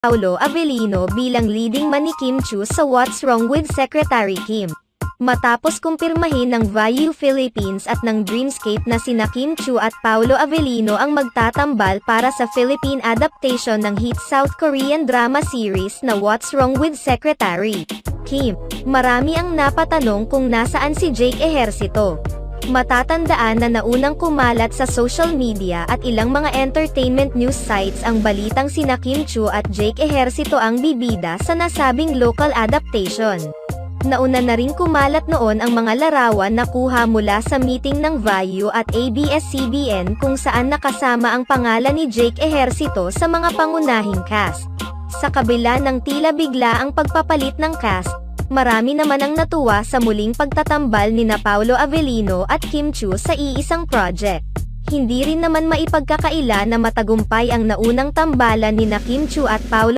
Paolo Avellino bilang leading man ni Kim Chiu sa What's Wrong with Secretary Kim. Matapos kumpirmahin ng Viu Philippines at ng Dreamscape na sina Kim Chiu at Paolo Avellino ang magtatambal para sa Philippine adaptation ng hit South Korean drama series na What's Wrong with Secretary Kim, marami ang napatanong kung nasaan si Jake Ejercito. Matatandaan na naunang kumalat sa social media at ilang mga entertainment news sites ang balitang sina Kim Chiu at Jake Ejercito ang bibida sa nasabing local adaptation. Nauna na ring kumalat noon ang mga larawan na kuha mula sa meeting ng Viu at ABS-CBN kung saan nakasama ang pangalan ni Jake Ejercito sa mga pangunahing cast. Sa kabila ng tila bigla ang pagpapalit ng cast, marami naman ang natuwa sa muling pagtatambal ni Paolo Avellino at Kim Chiu sa iisang project. Hindi rin naman maipagkakaila na matagumpay ang naunang tambalan ni Kim Chiu at Paolo